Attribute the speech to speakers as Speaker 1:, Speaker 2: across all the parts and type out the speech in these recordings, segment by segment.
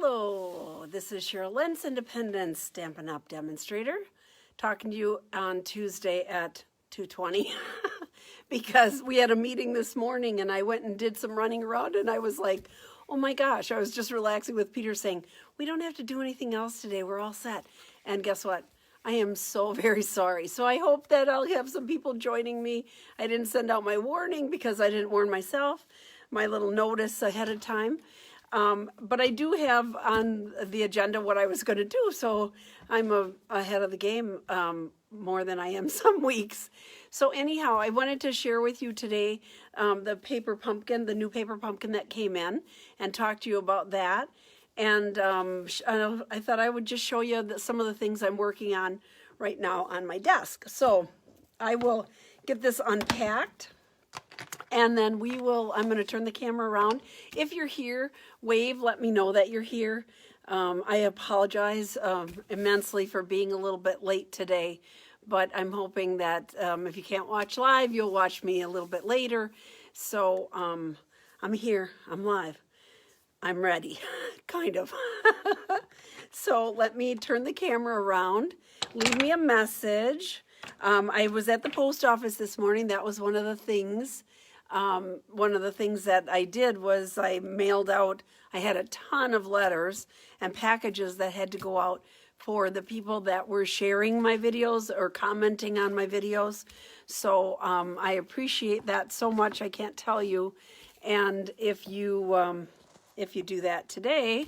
Speaker 1: Hello, this is Cheryl Lentz, Independent Stampin' Up! Demonstrator, talking to you on Tuesday at 2:20 because we had a meeting this morning and I went and did some running around and I was like, oh my gosh, I was just relaxing with Peter saying, we don't have to do anything else today, we're all set. And guess what? I am so very sorry. So I hope that I'll have some people joining me. I didn't send out my warning because I didn't warn myself, my little notice ahead of time. But I do have on the agenda what I was going to do, so I'm ahead of the game more than I am some weeks. So anyhow, I wanted to share with you today the paper pumpkin, the new paper pumpkin that came in, and talk to you about that. And I thought I would just show you some of the things I'm working on right now on my desk. So I will get this unpacked. And then I'm going to turn the camera around. If you're here, wave, let me know that you're here. I apologize immensely for being a little bit late today, but I'm hoping that if you can't watch live, you'll watch me a little bit later. So I'm here, I'm live, I'm ready, kind of. So let me turn the camera around, leave me a message. I was at the post office this morning. That was one of the things. One of the things that I did was I mailed out, I had a ton of letters and packages that had to go out for the people that were sharing my videos or commenting on my videos. So I appreciate that so much, I can't tell you. And if you do that today,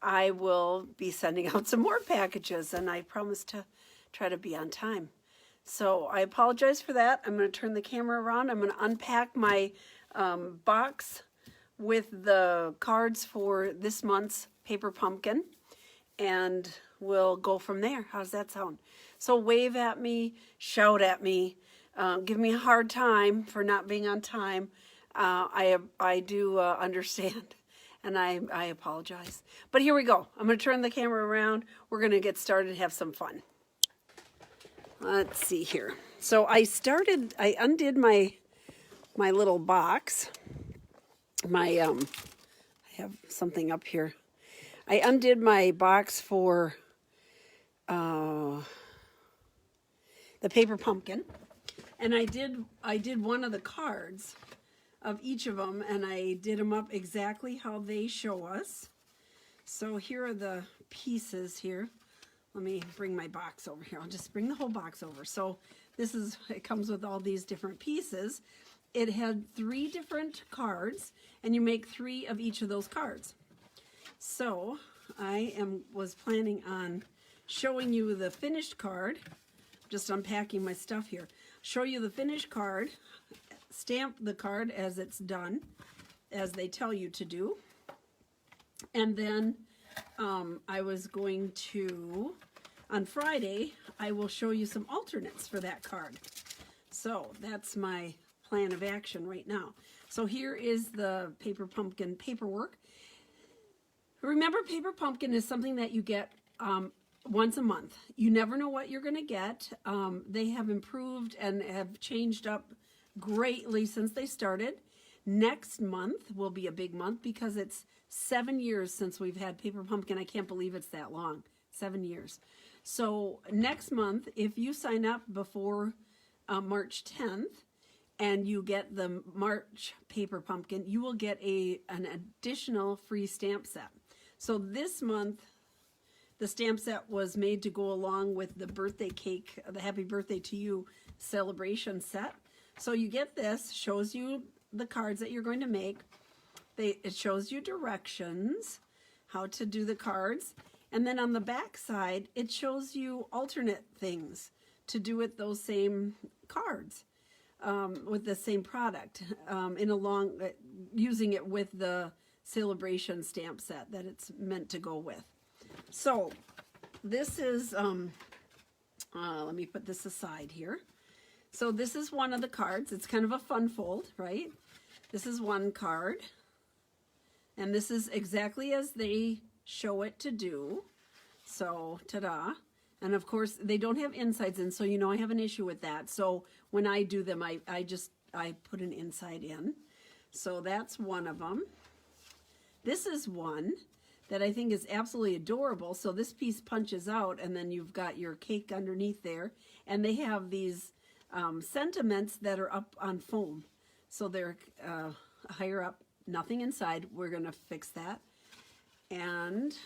Speaker 1: I will be sending out some more packages, and I promise to try to be on time. So I apologize for that. I'm going to turn the camera around. I'm going to unpack my box with the cards for this month's paper pumpkin, and we'll go from there. How's that sound? So wave at me, shout at me, give me a hard time for not being on time. I do understand, and I apologize. But here we go. I'm going to turn the camera around. We're going to get started and have some fun. Let's see here. So I undid my little box. I have something up here. I undid my box for the paper pumpkin, and I did one of the cards of each of them, and I did them up exactly how they show us. So here are the pieces here. Let me bring my box over here. I'll just bring the whole box over. So it comes with all these different pieces. It had 3 different cards, and you make 3 of each of those cards. So I was planning on showing you the finished card. Just unpacking my stuff here. Show you the finished card, stamp the card as it's done, as they tell you to do. And then I was going to, on Friday, I will show you some alternates for that card. So that's my plan of action right now. So here is the paper pumpkin paperwork. Remember, paper pumpkin is something that you get once a month. You never know what you're going to get. They have improved and have changed up greatly since they started. Next month will be a big month because it's 7 years since we've had paper pumpkin. I can't believe it's that long. 7 years. So next month, if you sign up before March 10th and you get the March paper pumpkin, you will get an additional free stamp set. So this month, the stamp set was made to go along with the birthday cake, the Happy Birthday to You celebration set. So you get this, shows you the cards that you're going to make. It shows you directions, how to do the cards. And then on the back side, it shows you alternate things to do with those same cards, with the same product, using it with the celebration stamp set that it's meant to go with. So this is, let me put this aside here. So this is one of the cards. It's kind of a fun fold, right? This is one card. And this is exactly as they show it to do. So, ta-da. And of course, they don't have insides in, so you know I have an issue with that. So when I do them, I put an inside in. So that's one of them. This is one that I think is absolutely adorable. So this piece punches out, and then you've got your cake underneath there. And they have these sentiments that are up on foam. So they're higher up, nothing inside. We're going to fix that. And,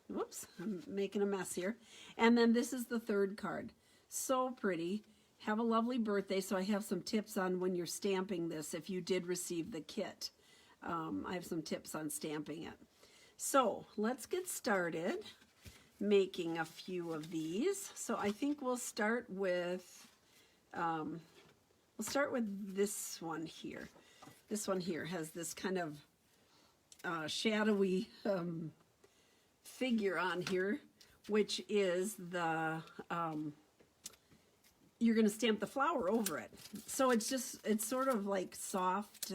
Speaker 1: whoops, I'm making a mess here. And then this is the third card. So pretty. Have a lovely birthday. So I have some tips on when you're stamping this if you did receive the kit. I have some tips on stamping it. So let's get started making a few of these. So I think we'll start with this one here. This one here has this kind of shadowy figure on here, which is the you're going to stamp the flower over it. So it's sort of like soft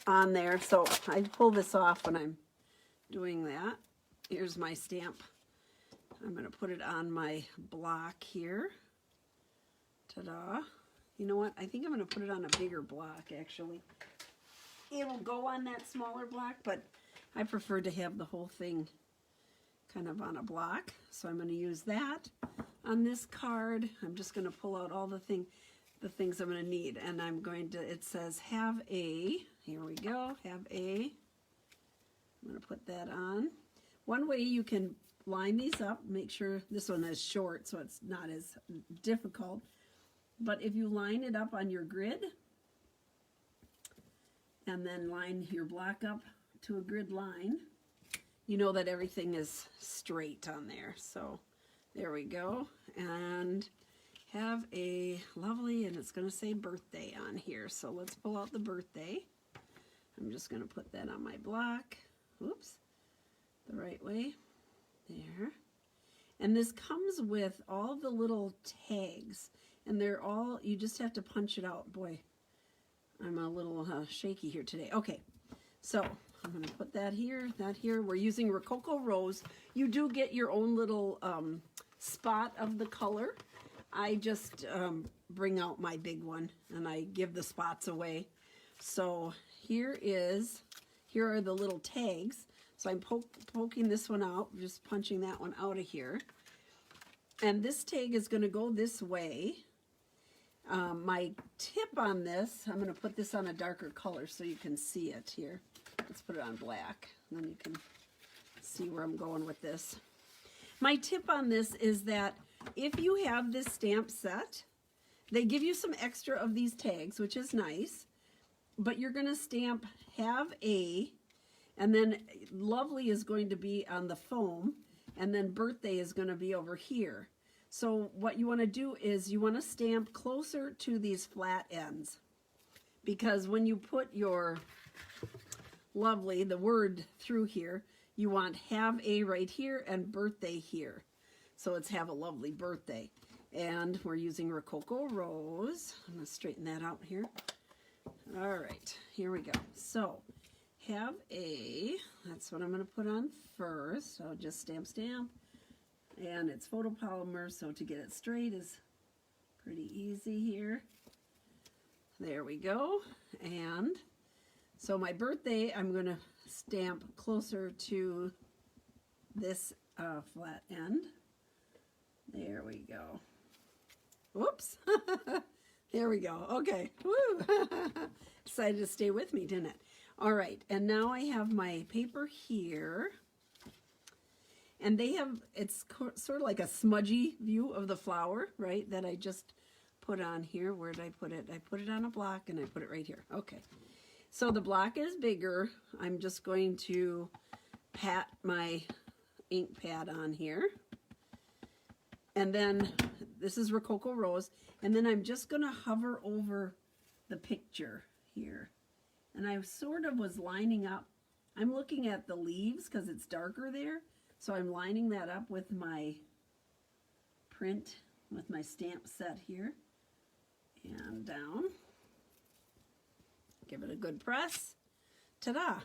Speaker 1: on there. So I pull this off when I'm doing that. Here's my stamp. I'm going to put it on my block here. Ta-da. You know what? I think I'm going to put it on a bigger block, actually. It will go on that smaller block, but I prefer to have the whole thing kind of on a block. So I'm going to use that on this card. I'm just going to pull out all the things I'm going to need. And I'm going to, it says have a, here we go, have a. I'm going to put that on. One way you can line these up, make sure this one is short so it's not as difficult. But if you line it up on your grid, and then line your block up to a grid line, you know that everything is straight on there. So there we go. And have a lovely, and it's going to say birthday on here. So let's pull out the birthday. I'm just going to put that on my block. Oops, the right way. There. And this comes with all the little tags. And they're all, you just have to punch it out. Boy, I'm a little shaky here today. Okay, so I'm going to put that here, that here. We're using Rococo Rose. You do get your own little spot of the color. I just bring out my big one and I give the spots away. So here are the little tags. So I'm poking this one out, just punching that one out of here. And this tag is going to go this way. My tip on this, I'm going to put this on a darker color so you can see it here. Let's put it on black, and then you can see where I'm going with this. My tip on this is that if you have this stamp set, they give you some extra of these tags, which is nice, but you're going to stamp have a, and then lovely is going to be on the foam, and then birthday is going to be over here. So what you want to do is you want to stamp closer to these flat ends, because when you put your lovely, the word through here, you want have a right here and birthday here. So it's have a lovely birthday. And we're using Rococo Rose. I'm going to straighten that out here. All right, here we go. So have a, that's what I'm going to put on first. So just stamp, stamp. And it's photopolymer, so to get it straight is pretty easy here. There we go. And so my birthday, I'm going to stamp closer to this flat end. There we go. Whoops. There we go. Okay. Woo. Decided to stay with me, didn't it? All right. And now I have my paper here. And they have, it's sort of like a smudgy view of the flower, right, that I just put on here. Where did I put it? I put it on a block and I put it right here. Okay. So the block is bigger. I'm just going to pat my ink pad on here. And then this is Rococo Rose. And then I'm just going to hover over the picture here. And I sort of was lining up. I'm looking at the leaves because it's darker there. So I'm lining that up with my print, with my stamp set here. And down. Give it a good press. Ta-da!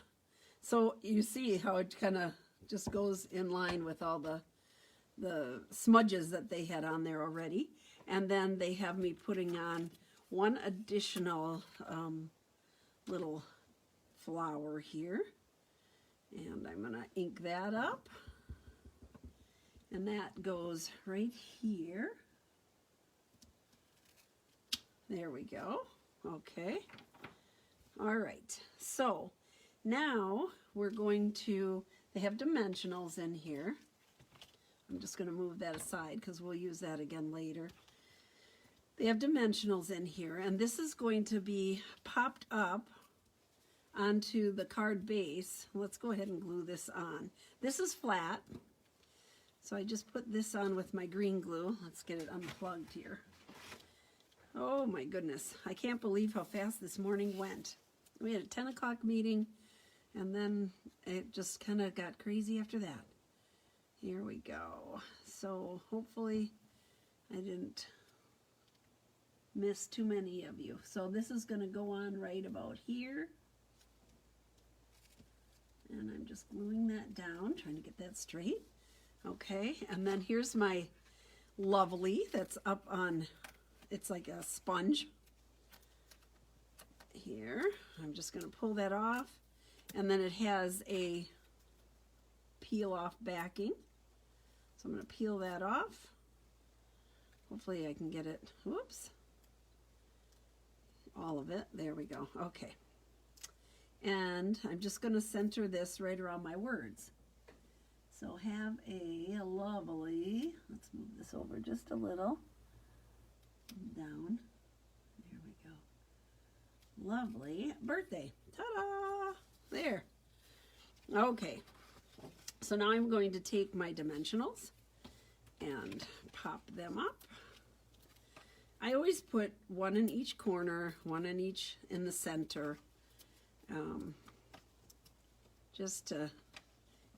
Speaker 1: So you see how it kind of just goes in line with all the smudges that they had on there already. And then they have me putting on one additional little flower here. I'm going to ink that up. And that goes right here. There we go. Okay. All right. So now we're going to, they have dimensionals in here. I'm just going to move that aside because we'll use that again later. They have dimensionals in here, and this is going to be popped up onto the card base. Let's go ahead and glue this on. This is flat, so I just put this on with my green glue. Let's get it unplugged here. Oh my goodness, I can't believe how fast this morning went. We had a 10 o'clock meeting, and then it just kind of got crazy after that. Here we go. So hopefully I didn't miss too many of you. So this is going to go on right about here. And I'm just gluing that down, trying to get that straight. Okay, and then here's my lovely that's up on, it's like a sponge. Here, I'm just going to pull that off. And then it has a peel off backing. So I'm going to peel that off. Hopefully I can get it, whoops. All of it, there we go, okay. And I'm just going to center this right around my words. So have a lovely, let's move this over just a little, down, there we go. Lovely birthday, ta-da, there. Okay, so now I'm going to take my dimensionals and pop them up. I always put one in each corner, one in each in the center, just to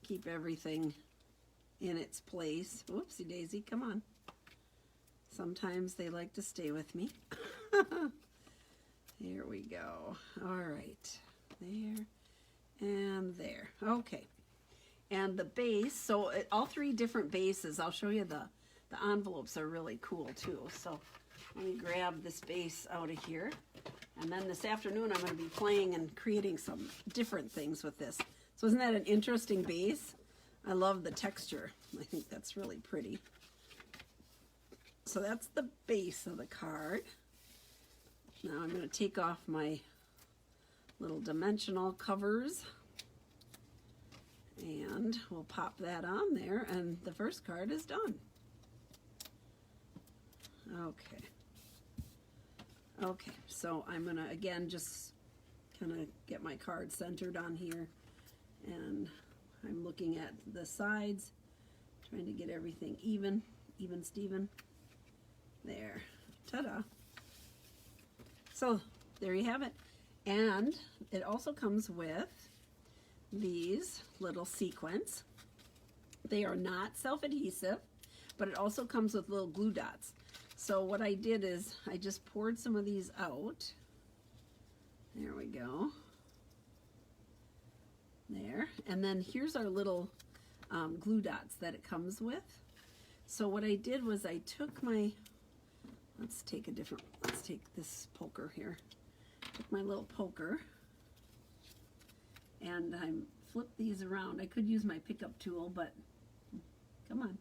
Speaker 1: keep everything in its place. Whoopsie daisy, come on. Sometimes they like to stay with me. Here we go. All right, there and there. Okay, and the base, so all three different bases, I'll show you the envelopes are really cool too. So let me grab this base out of here. And then this afternoon I'm going to be playing and creating some different things with this. So isn't that an interesting base? I love the texture. I think that's really pretty. So that's the base of the card. Now I'm going to take off my little dimensional covers. And we'll pop that on there, and the first card is done. Okay. Okay, so I'm gonna again just kind of get my card centered on here, and I'm looking at the sides, trying to get everything even Steven. There, ta-da. So there you have it. And it also comes with these little sequins. They are not self-adhesive, but it also comes with little glue dots. So what I did is I just poured some of these out. There we go. There. And then here's our little glue dots that it comes with. So what I did was I took my, let's take this poker here. Took my little poker and I flipped these around. I could use my pickup tool, but come on.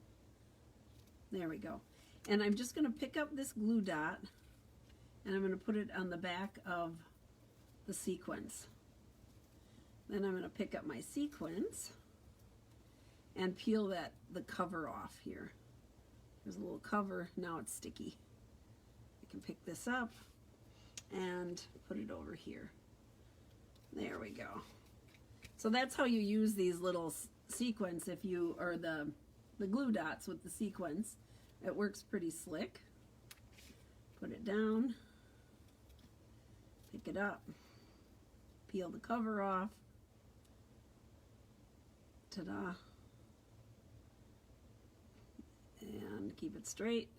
Speaker 1: There we go. And I'm just going to pick up this glue dot and I'm going to put it on the back of the sequence. Then I'm going to pick up my sequence and peel the cover off here. There's a little cover, now it's sticky. I can pick this up and put it over here. There we go. So that's how you use these little sequins, if you, or the glue dots with the sequins. It works pretty slick. Put it down, pick it up, peel the cover off. Ta-da. And keep it straight.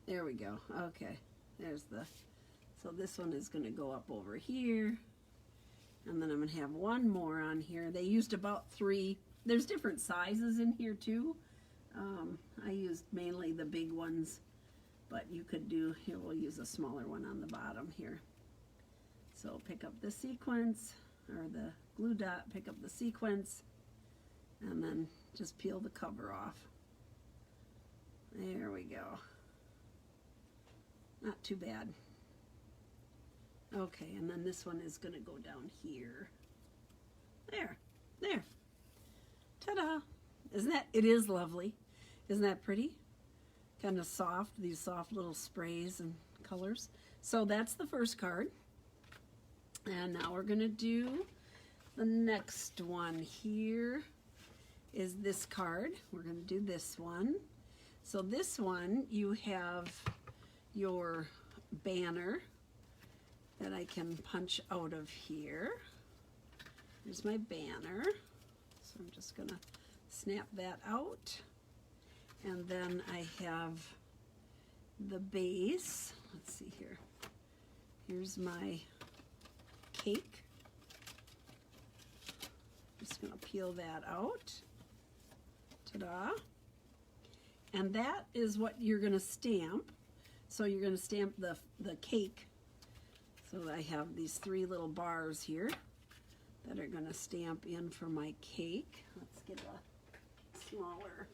Speaker 1: There we go. Okay, there's so this one is going to go up over here. And then I'm going to have one more on here. They used about 3. There's different sizes in here too. I used mainly the big ones, but you could do, here we'll use a smaller one on the bottom here. So pick up the sequence, or the glue dot, pick up the sequence, and then just peel the cover off. There we go. Not too bad. Okay, and then this one is going to go down here. There. Ta-da! Isn't that, it is lovely. Isn't that pretty? Kind of soft, these soft little sprays and colors. So that's the first card. And now we're going to do the next one. Here is this card. We're going to do this one. So this one, you have your banner that I can punch out of here. Here's my banner. So I'm just going to snap that out. And then I have the base. Let's see here. Here's my cake. Just going to peel that out. Ta-da. And that is what you're going to stamp. So you're going to stamp the cake. So I have these 3 little bars here that are going to stamp in for my cake. Let's get a smaller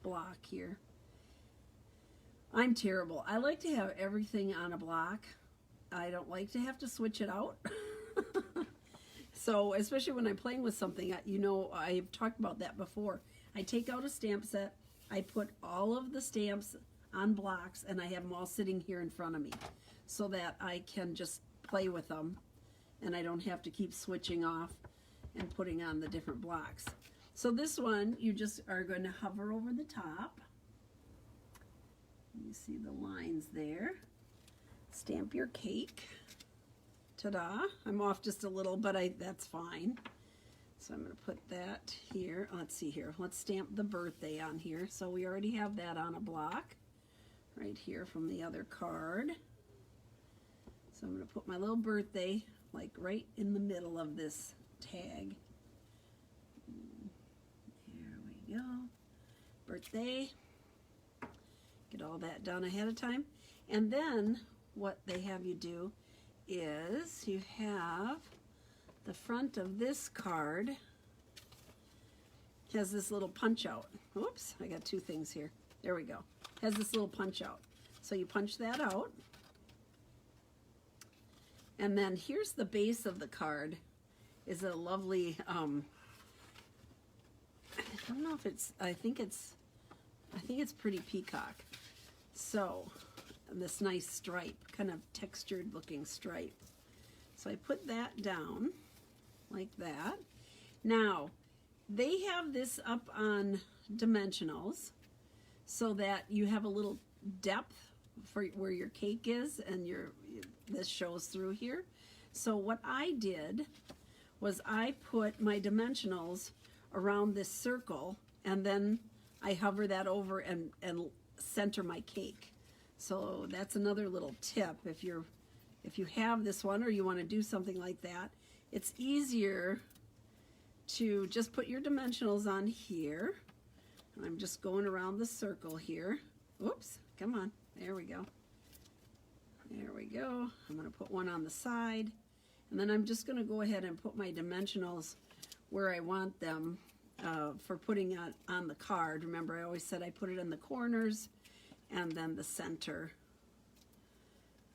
Speaker 1: block here. I'm terrible. I like to have everything on a block. I don't like to have to switch it out. So especially when I'm playing with something, you know, I've talked about that before. I take out a stamp set, I put all of the stamps on blocks, and I have them all sitting here in front of me so that I can just play with them and I don't have to keep switching off and putting on the different blocks. So this one, you just are going to hover over the top. You see the lines there. Stamp your cake. Ta-da. I'm off just a little, but that's fine. So I'm going to put that here. Let's see here. Let's stamp the birthday on here. So we already have that on a block right here from the other card. So I'm going to put my little birthday like right in the middle of this tag. There we go. Birthday. Get all that done ahead of time. And then what they have you do is you have the front of this card has this little punch out. Oops, I got 2 things here. There we go. Has this little punch out. So you punch that out. And then here's the base of the card. Is a lovely, I don't know if it's, I think it's pretty peacock. So this nice stripe, kind of textured looking stripe. So I put that down like that. Now, they have this up on dimensionals so that you have a little depth for where your cake is, and this shows through here. So what I did was I put my dimensionals around this circle, and then I hover that over and center my cake. So that's another little tip. If you have this one or you want to do something like that, it's easier to just put your dimensionals on here. And I'm just going around the circle here. Oops, come on. There we go. There we go. I'm going to put one on the side. And then I'm just going to go ahead and put my dimensionals where I want them for putting it on the card. Remember, I always said I put it in the corners and then the center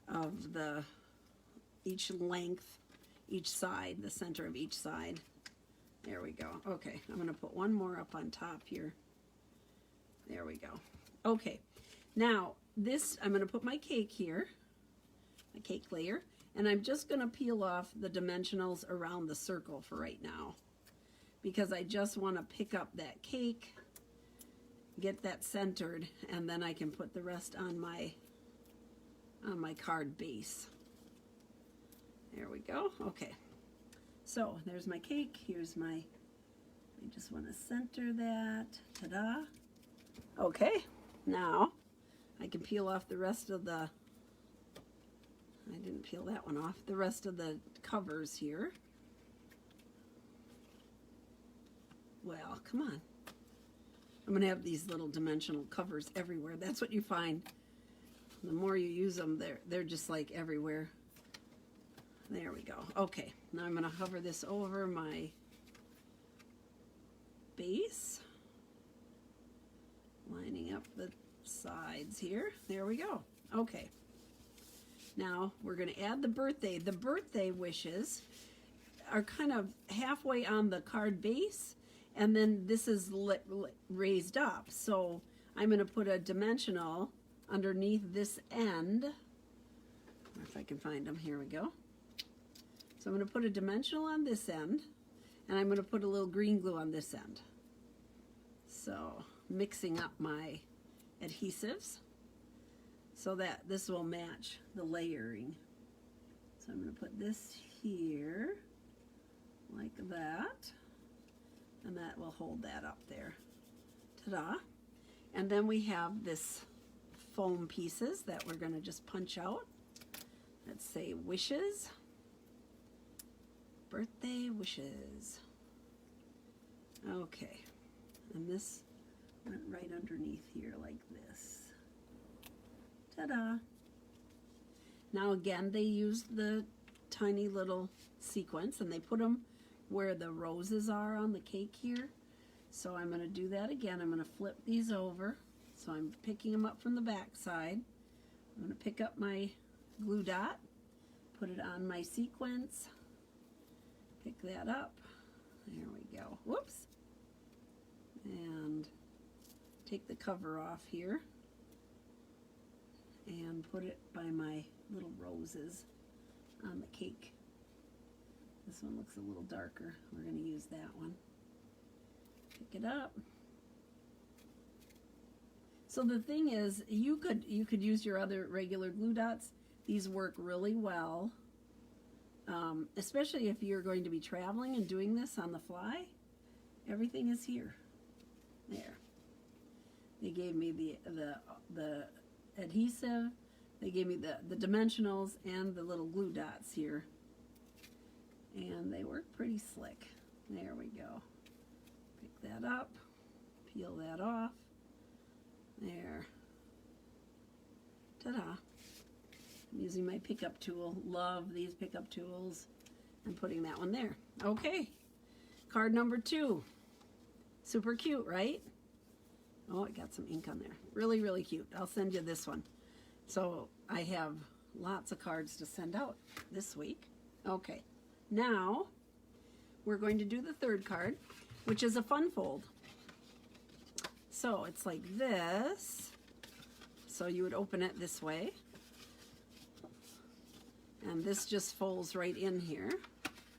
Speaker 1: of each length, each side, the center of each side. There we go. Okay, I'm going to put one more up on top here. There we go. Okay, now this, I'm going to put my cake here, my cake layer, and I'm just going to peel off the dimensionals around the circle for right now, because I just want to pick up that cake, get that centered, and then I can put the rest on my card base. There we go. Okay, so there's my cake. Here's my, I just want to center that. Ta-da. Okay, now I can peel off the rest of the, I didn't peel that one off, the rest of the covers here. Well, come on. I'm going to have these little dimensional covers everywhere. That's what you find. The more you use them, they're just like everywhere. There we go. Okay, now I'm going to hover this over my base, lining up the sides here. There we go. Okay. Now we're going to add the birthday. The birthday wishes are kind of halfway on the card base, and then this is raised up. So I'm going to put a dimensional underneath this end. If I can find them, here we go. So I'm going to put a dimensional on this end, and I'm going to put a little green glue on this end. So mixing up my adhesives so that this will match the layering. So I'm going to put this here like that, and that will hold that up there. Ta-da! And then we have this foam pieces that we're going to just punch out. Let's say wishes, birthday wishes. Okay, and this went right underneath here like this. Ta-da! Now again, they used the tiny little sequins and they put them where the roses are on the cake here. So I'm going to do that again. I'm going to flip these over. So I'm picking them up from the back side. I'm going to pick up my glue dot, put it on my sequence, pick that up. There we go. Whoops. And take the cover off here and put it by my little roses on the cake. This one looks a little darker. We're going to use that one. Pick it up. So the thing is, you could use your other regular glue dots. These work really well, especially if you're going to be traveling and doing this on the fly. Everything is here. There. They gave me the adhesive. They gave me the dimensionals and the little glue dots here. And they work pretty slick. There we go. Pick that up. Peel that off. There. Ta-da. I'm using my pickup tool. Love these pickup tools. I'm putting that one there. Okay. Card number 2. Super cute, right? Oh, it got some ink on there. Really, really cute. I'll send you this one. So I have lots of cards to send out this week. Okay. Now we're going to do the third card, which is a fun fold. So it's like this. So you would open it this way. And this just folds right in here,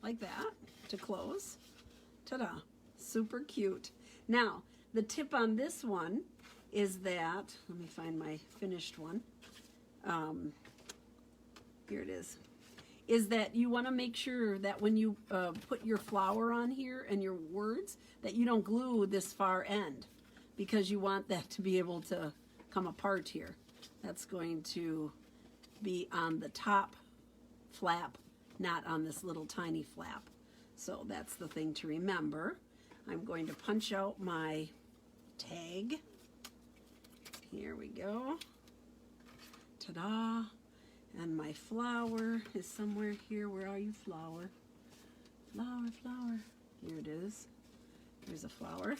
Speaker 1: like that, to close. Ta-da. Super cute. Now, the tip on this one is that, let me find my finished one. Here it is that you want to make sure that when you put your flower on here and your words, that you don't glue this far end, because you want that to be able to come apart here. That's going to be on the top flap, not on this little tiny flap. So that's the thing to remember. I'm going to punch out my tag. Here we go. Ta-da. And my flower is somewhere here. Where are you, flower? Flower, flower. Here it is. There's a flower.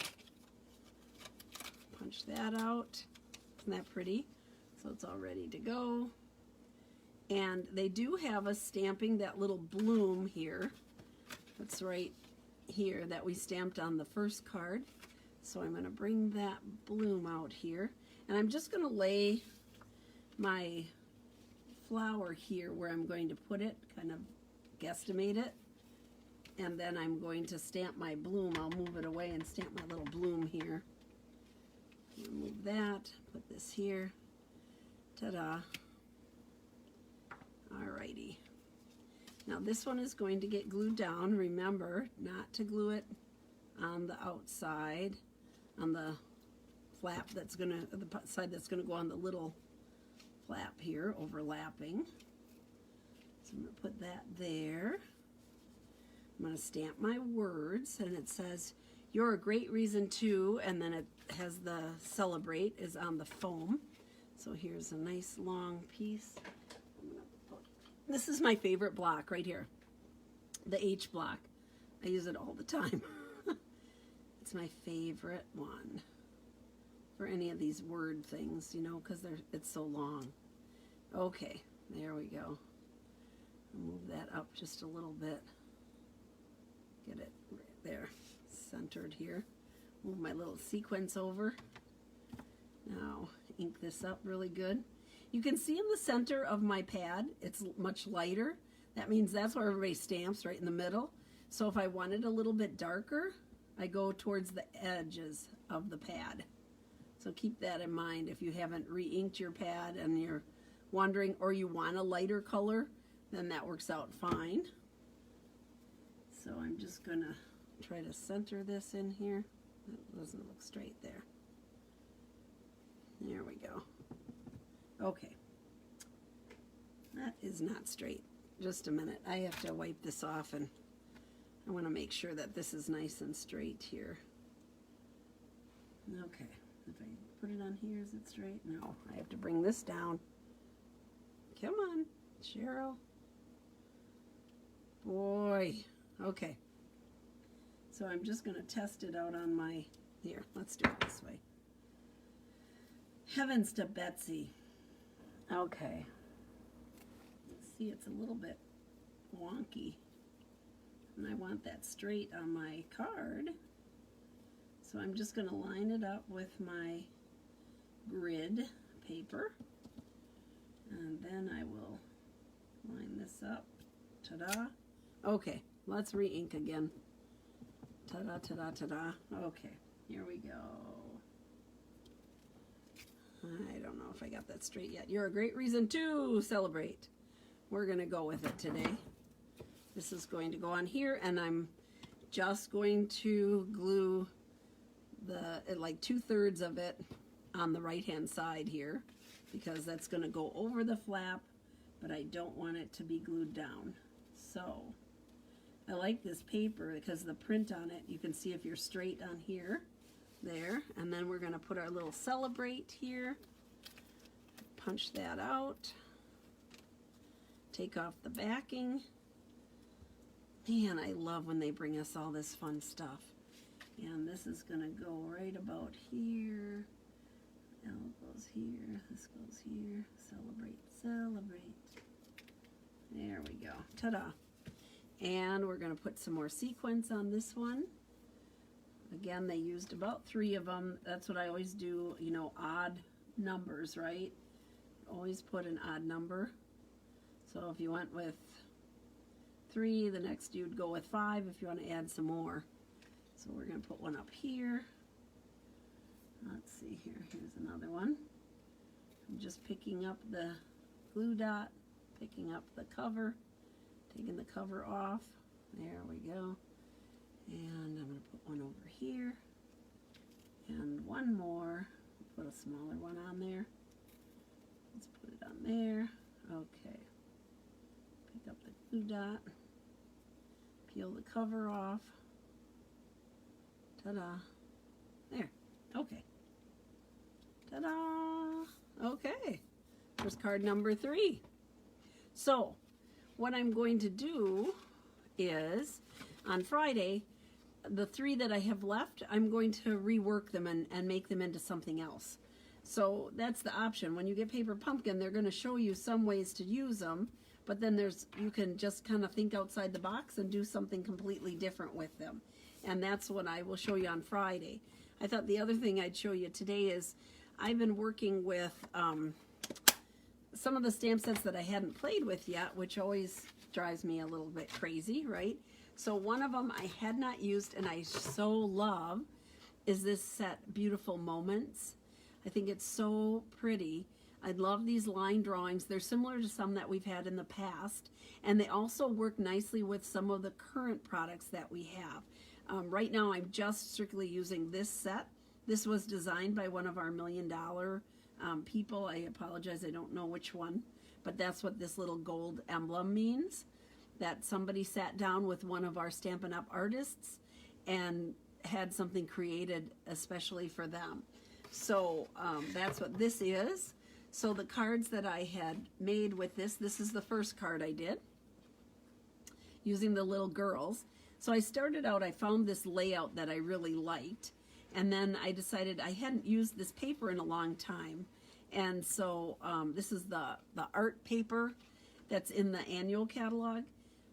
Speaker 1: Punch that out. Isn't that pretty? So it's all ready to go. And they do have a stamping, that little bloom here. That's right here that we stamped on the first card. So I'm going to bring that bloom out here. And I'm just going to lay my flower here where I'm going to put it, kind of guesstimate it. And then I'm going to stamp my bloom. I'll move it away and stamp my little bloom here. Move that, put this here. Ta-da. Alrighty. Now this one is going to get glued down. Remember not to glue it on the outside, on the flap that's gonna, the side that's gonna go on the little flap here, overlapping. So I'm gonna put that there. I'm gonna stamp my words, and it says, "You're a great reason to," and then it has the celebrate is on the foam. So here's a nice long piece. I'm gonna put This is my favorite block right here, the H block. I use it all the time. It's my favorite one for any of these word things, you know, because it's so long. Okay, there we go. Move that up just a little bit. Get it right there, centered here. Move my little sequence over. Now, ink this up really good. You can see in the center of my pad, it's much lighter. That means that's where everybody stamps, right in the middle. So if I want it a little bit darker, I go towards the edges of the pad. So keep that in mind if you haven't re-inked your pad and you're wondering, or you want a lighter color, then that works out fine. So I'm just gonna try to center this in here. That doesn't look straight there. There we go. Okay. That is not straight. Just a minute. I have to wipe this off, and I want to make sure that this is nice and straight here. Okay. If I put it on here, is it straight? No. I have to bring this down. Come on, Cheryl. Boy. Okay. So I'm just going to test it out on my... Here, let's do it this way. Heavens to Betsy. Okay. See, it's a little bit wonky. And I want that straight on my card. So I'm just going to line it up with my grid paper. And then I will line this up. Ta-da. Okay, let's re-ink again. Ta-da, ta-da, ta-da. Okay, here we go. I don't know if I got that straight yet. You're a great reason to celebrate. We're going to go with it today. This is going to go on here, and I'm just going to glue like 2/3 of it on the right-hand side here, because that's going to go over the flap, but I don't want it to be glued down. So I like this paper because the print on it, you can see if you're straight on here. There, and then we're going to put our little celebrate here, punch that out, take off the backing. Man, I love when they bring us all this fun stuff. And this is going to go right about here. L goes here, this goes here. Celebrate, celebrate. There we go. Ta-da. And we're going to put some more sequins on this one. Again, they used about 3 of them. That's what I always do, you know, odd numbers, right? Always put an odd number. So if you went with 3, the next you'd go with 5 if you want to add some more. So we're going to put one up here. Let's see here. Here's another one. I'm just picking up the glue dot, picking up the cover, taking the cover off. There we go. And I'm going to put one over here, and one more. Put a smaller one on there. Let's put it on there. Okay. Pick up the glue dot, peel the cover off. Ta-da. There. Okay. Ta-da. Okay. There's card number 3. So, what I'm going to do is, on Friday, the 3 that I have left, I'm going to rework them and make them into something else. So that's the option. When you get Paper Pumpkin, they're going to show you some ways to use them, but then you can just kind of think outside the box and do something completely different with them. And that's what I will show you on Friday. I thought the other thing I'd show you today is I've been working with some of the stamp sets that I hadn't played with yet, which always drives me a little bit crazy, right? So one of them I had not used and I so love is this set, Beautiful Moments. I think it's so pretty. I love these line drawings. They're similar to some that we've had in the past, and they also work nicely with some of the current products that we have. Right now I'm just strictly using this set. This was designed by one of our $1 million people. I apologize, I don't know which one, but that's what this little gold emblem means. That somebody sat down with one of our Stampin' Up! Artists and had something created especially for them. So that's what this is. So the cards that I had made with this is the first card I did, using the little girls. So I started out, I found this layout that I really liked, and then I decided I hadn't used this paper in a long time. And so this is the art paper that's in the annual catalog.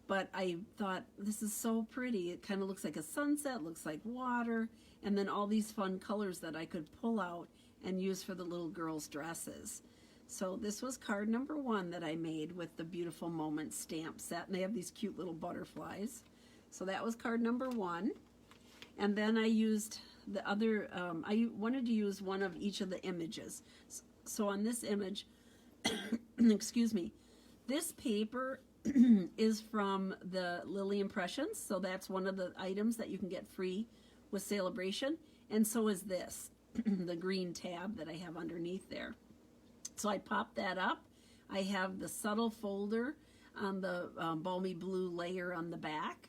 Speaker 1: But I thought, this is so pretty. It kind of looks like a sunset, looks like water, and then all these fun colors that I could pull out and use for the little girls' dresses. So this was card number 1 that I made with the Beautiful Moments stamp set, and they have these cute little butterflies. So that was card number 1. And then I used the other, I wanted to use one of each of the images. So on this image, excuse me, this paper is from the Lily Impressions. So that's one of the items that you can get free with Celebration. And so is this, the green tab that I have underneath there. So I popped that up. I have the subtle folder on the balmy blue layer on the back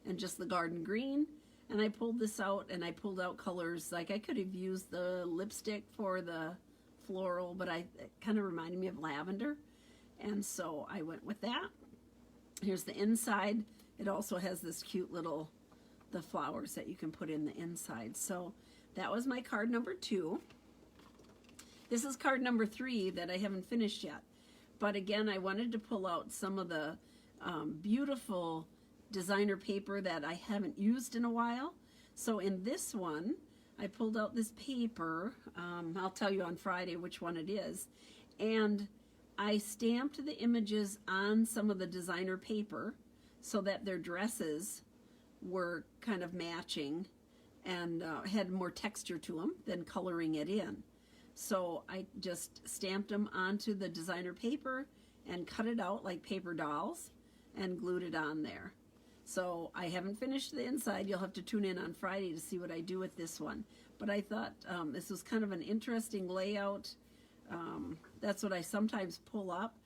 Speaker 1: and just the garden green. And I pulled this out, and I pulled out colors. Like I could have used the lipstick for the floral, but it kind of reminded me of lavender. And so I went with that. Here's the inside. It also has this cute little, the flowers that you can put in the inside. So that was my card number 2. This is card number 3 that I haven't finished yet. But again, I wanted to pull out some of the beautiful designer paper that I haven't used in a while. So in this one, I pulled out this paper. I'll tell you on Friday which one it is. And I stamped the images on some of the designer paper so that their dresses were kind of matching and had more texture to them than coloring it in. So I just stamped them onto the designer paper and cut it out like paper dolls and glued it on there. So I haven't finished the inside. You'll have to tune in on Friday to see what I do with this one. But I thought this was kind of an interesting layout. That's what I sometimes pull up.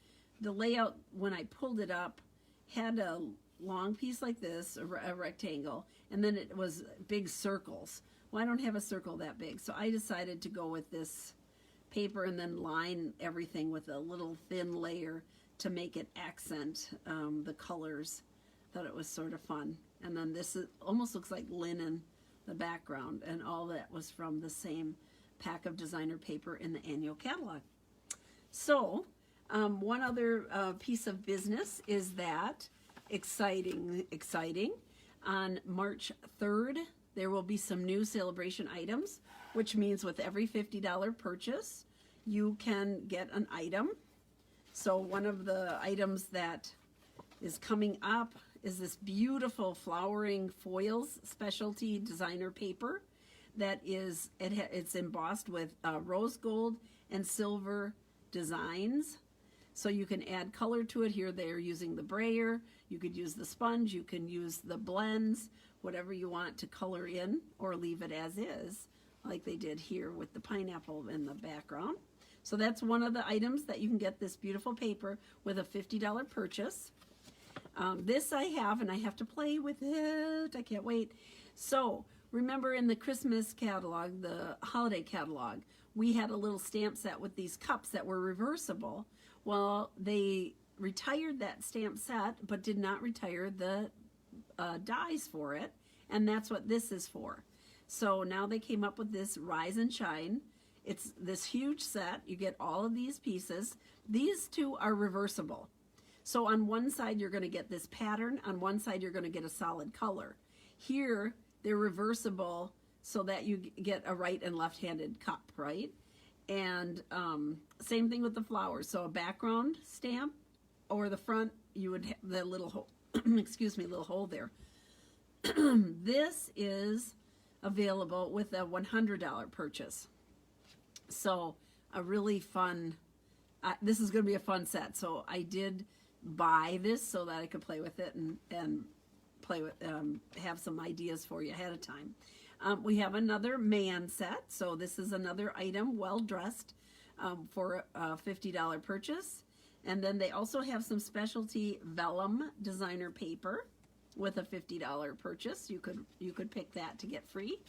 Speaker 1: The layout, when I pulled it up, had a long piece like this, a rectangle, and then it was big circles. Well, I don't have a circle that big, so I decided to go with this paper and then line everything with a little thin layer to make it accent the colors. Thought it was sort of fun. And then this almost looks like linen, the background, and all that was from the same pack of designer paper in the annual catalog. So one other piece of business is that exciting, on March 3rd, there will be some new Celebration items, which means with every $50 purchase, you can get an item. So one of the items that is coming up is this beautiful flowering foils specialty designer paper that is, it's embossed with rose gold and silver designs. So you can add color to it. Here they're using the brayer. You could use the sponge. You can use the blends, whatever you want to color in, or leave it as is, like they did here with the pineapple in the background. So that's one of the items that you can get, this beautiful paper with a $50 purchase. This I have, and I have to play with it. I can't wait. So remember in the Christmas catalog, the holiday catalog, we had a little stamp set with these cups that were reversible. Well, they retired that stamp set, but did not retire the dies for it, and that's what this is for. So now they came up with this Rise and Shine. It's this huge set. You get all of these pieces. These two are reversible. So on one side you're going to get this pattern, on one side you're going to get a solid color. Here they're reversible so that you get a right and left-handed cup, right? And same thing with the flowers. So a background stamp, or the front, you would have the little hole, excuse me, little hole there. This is available with a $100 purchase. So a really fun, this is going to be a fun set. So I did buy this so that I could play with it and play with, have some ideas for you ahead of time. We have another man set. So this is another item, well dressed, for a $50 purchase. And then they also have some specialty vellum designer paper with a $50 purchase. You could pick that to get free.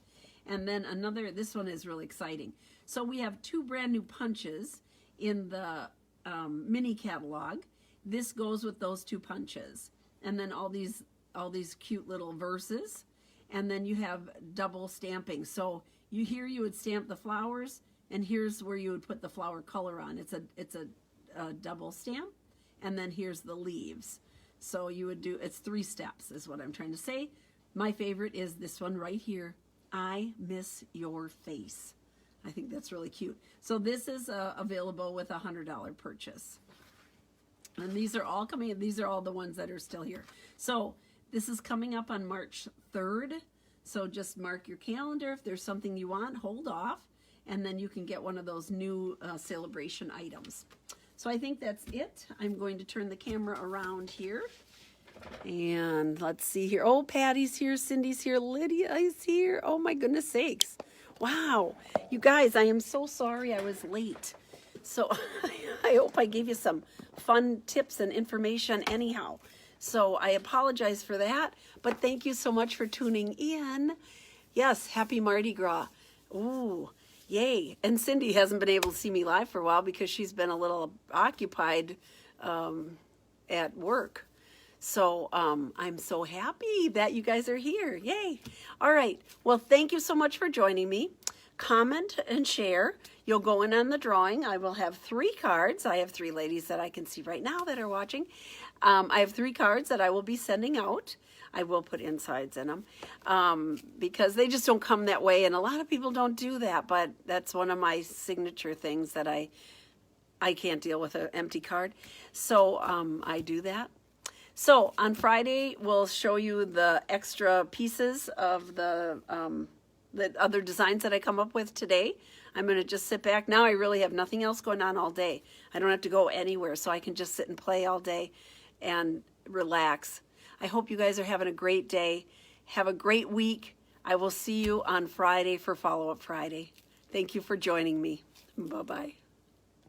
Speaker 1: And then another, this one is really exciting. So we have two brand new punches in the mini catalog. This goes with those 2 punches. And then all these cute little verses. And then you have double stamping. So you would stamp the flowers, and here's where you would put the flower color on. It's a double stamp, and then here's the leaves. So you would do, it's 3 steps is what I'm trying to say. My favorite is this one right here. I miss your face. I think that's really cute. So this is available with a $100 purchase. And these are all coming in. These are all the ones that are still here. So this is coming up on March 3rd. So just mark your calendar. If there's something you want, hold off. And then you can get one of those new celebration items. So I think that's it. I'm going to turn the camera around here. And let's see here. Oh, Patty's here. Cindy's here. Lydia is here. Oh, my goodness sakes. Wow. You guys, I am so sorry I was late. So I hope I gave you some fun tips and information anyhow. So I apologize for that, but thank you so much for tuning in. Yes, happy Mardi Gras. Ooh, yay. And Cindy hasn't been able to see me live for a while because she's been a little occupied at work. So I'm so happy that you guys are here. Yay. All right. Well, thank you so much for joining me. Comment and share. You'll go in on the drawing. I will have 3 cards. I have 3 ladies that I can see right now that are watching. I have 3 cards that I will be sending out. I will put insides in them because they just don't come that way. And a lot of people don't do that. But that's one of my signature things that I can't deal with an empty card. So I do that. So on Friday, we'll show you the extra pieces of the other designs that I come up with today. I'm going to just sit back. Now I really have nothing else going on all day. I don't have to go anywhere, so I can just sit and play all day and relax. I hope you guys are having a great day. Have a great week. I will see you on Friday for Follow-Up Friday. Thank you for joining me. Bye-bye.